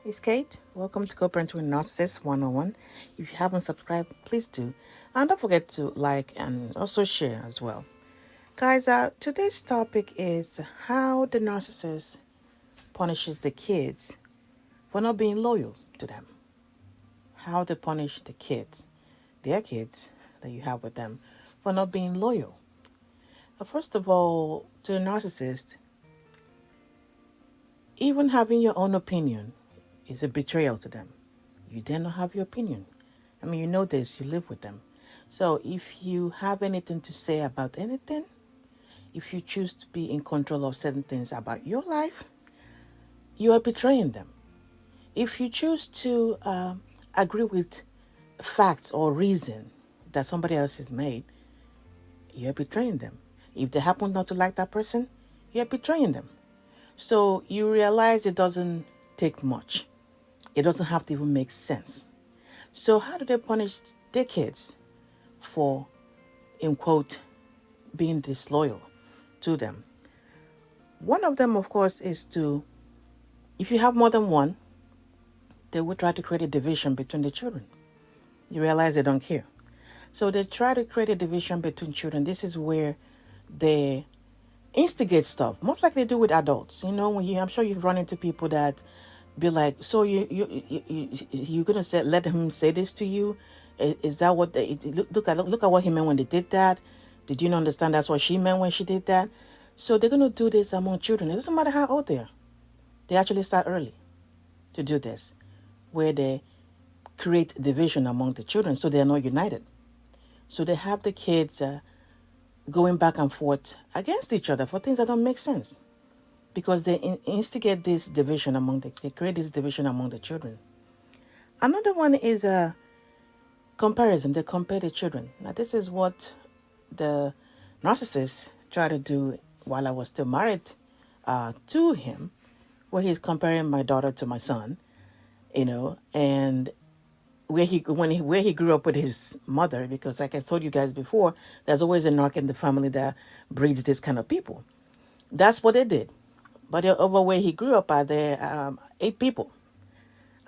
it's Kate. Welcome to Covert Narcissist 101. If you haven't subscribed, please do. And don't forget to like and also share as well. Guys, today's topic is how the narcissist punishes the kids for not being loyal to them. How they punish the kids, their kids that you have with them, for not being loyal. First of all, to the narcissist, even having your own opinion is a betrayal to them. You dare not have your opinion. I mean, you know this, you live with them. So if you have anything to say about anything, if you choose to be in control of certain things about your life, you are betraying them. If you choose to agree with facts or reason that somebody else has made, you're betraying them. If they happen not to like that person, you're betraying them. So you realize it doesn't take much. It doesn't have to even make sense. So how do they punish their kids for, in quote, being disloyal to them? One of them, of course, is to, if you have more than one, they will try to create a division between the children. You realize they don't care. So they try to create a division between children. This is where they instigate stuff, much like they do with adults. You know, I'm sure you've run into people that be like, so you're gonna let him say this to you? Is that what look at what he meant when they did that? Did you not understand that's what she meant when she did that? So they're gonna do this among children. It doesn't matter how old they are. They actually start early to do this, where they create division among the children, so they are not united. So they have the kids going back and forth against each other for things that don't make sense, because they instigate this division they create this division among the children. Another one is a comparison. They compare the children. Now, this is what the narcissist tried to do while I was still married to him, where he's comparing my daughter to my son, and where he grew up with his mother, because like I told you guys before, there's always a narc in the family that breeds this kind of people. That's what they did. But over where he grew up, there 8 people.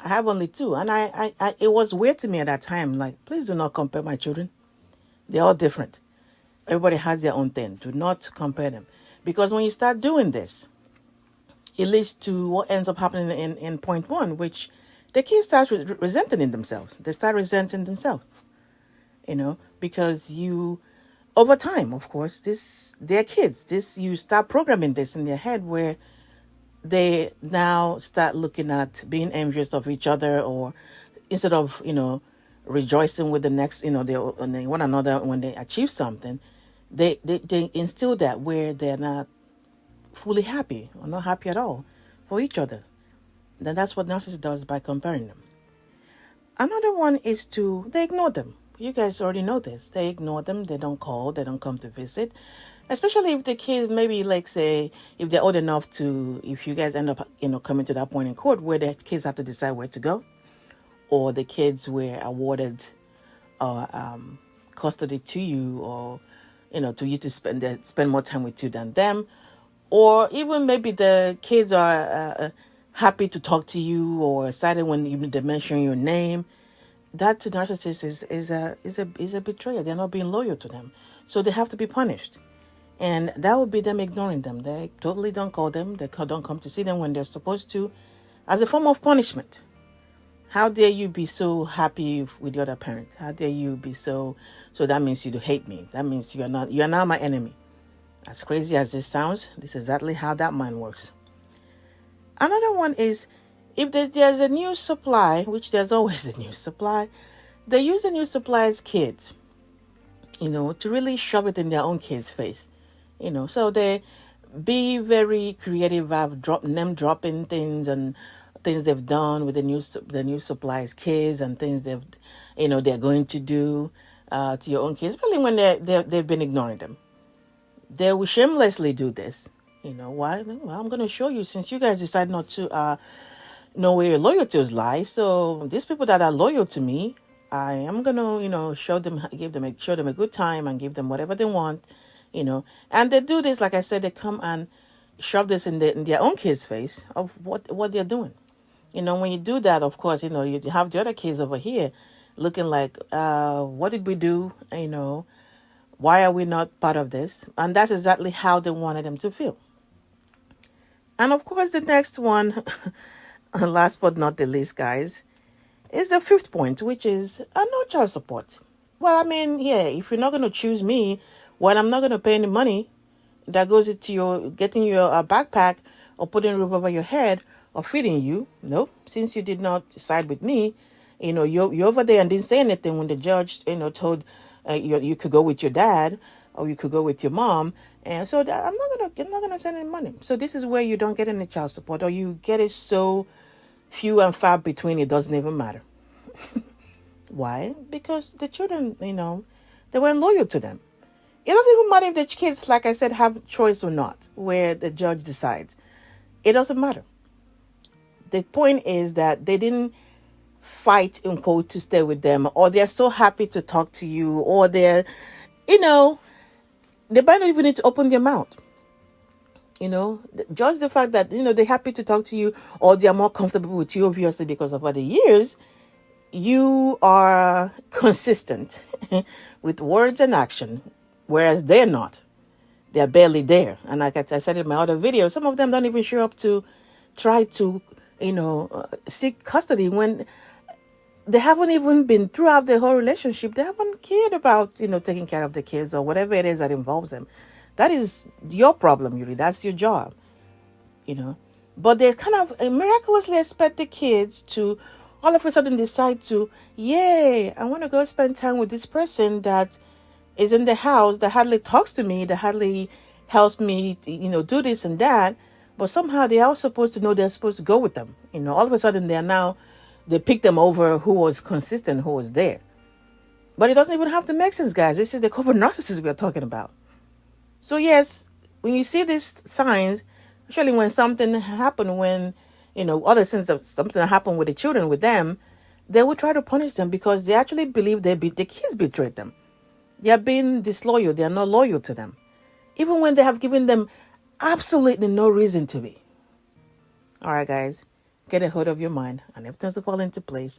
I have only 2, and I it was weird to me at that time. Like, please do not compare my children. They're all different. Everybody has their own thing. Do not compare them, because when you start doing this, it leads to what ends up happening in point 1, which the kids start resenting themselves. They start resenting themselves, because over time, of course, they're kids. You start programming this in their head, where they now start looking at being envious of each other, or instead of, rejoicing with the next, they one another when they achieve something, they instill that where they're not fully happy or not happy at all for each other. Then that's what narcissist does by comparing them. Another one is they ignore them. You guys already know this. They ignore them. They don't call. They don't come to visit. Especially if the kids, maybe like say, if they're old enough to, if you guys end up, coming to that point in court where the kids have to decide where to go, or the kids were awarded custody to you, or, to you to spend more time with you than them, or even maybe the kids are happy to talk to you or excited when even they mention your name. That to narcissists is a betrayal. They're not being loyal to them, so they have to be punished, and that would be them ignoring them. They totally don't call them. They don't come to see them when they're supposed to, as a form of punishment. How dare you be so happy with the other parent? How dare you be so that means you hate me. That means you are now my enemy. As crazy as this sounds, this is exactly how that mind works. Another one is, if there's a new supply, which there's always a new supply, they use the new supply as kids, to really shove it in their own kids' face, So they be very creative of dropping things and things they've done with the new supplies kids, and things they're going to do to your own kids, especially when they've been ignoring them. They will shamelessly do this. Why? Well, I'm going to show you, since you guys decide not to know where your loyalties lie. So these people that are loyal to me, I am going to, show them a good time and give them whatever they want, And they do this, like I said, they come and shove this in their own kids' face of what they're doing. When you do that, of course, you have the other kids over here looking like, what did we do? Why are we not part of this? And that's exactly how they wanted them to feel. And of course, the next one, last but not the least, guys, is the fifth point, which is no child support. Well, I mean, yeah, if you're not going to choose me, well, I'm not going to pay any money that goes into your getting your backpack or putting a roof over your head or feeding you. Nope. Since you did not side with me, you're over there and didn't say anything when the judge, told you could go with your dad or you could go with your mom. And so I'm not gonna send any money. So this is where you don't get any child support, or you get it so few and far between it doesn't even matter. Why? Because the children, they weren't loyal to them. It doesn't even matter if the kids, like I said, have choice or not, where the judge decides. It doesn't matter. The point is that they didn't fight, in quote, to stay with them, or they're so happy to talk to you, or they might not even need to open their mouth. Just the fact that, they're happy to talk to you, or they're more comfortable with you, obviously, because of other years, you are consistent with words and action, whereas they're not. They're barely there. And like I said in my other video, some of them don't even show up to try to, seek custody when they haven't even been throughout the whole relationship. They haven't cared about, taking care of the kids or whatever it is that involves them. That is your problem, Yuri. That's your job, But they kind of miraculously expect the kids to all of a sudden decide to, yay, I want to go spend time with this person that is in the house, that hardly talks to me, that hardly helps me, do this and that. But somehow they are supposed to know they're supposed to go with them. All of a sudden they pick them over who was consistent, who was there. But it doesn't even have to make sense, guys. This is the covert narcissist we are talking about. So yes, when you see these signs, especially when something happened, when, other sense of something happened with the children, with them, they will try to punish them because they actually believe the kids betrayed them. They are being disloyal. They are not loyal to them. Even when they have given them absolutely no reason to be. All right, guys, get a hold of your mind and everything's to fall into place.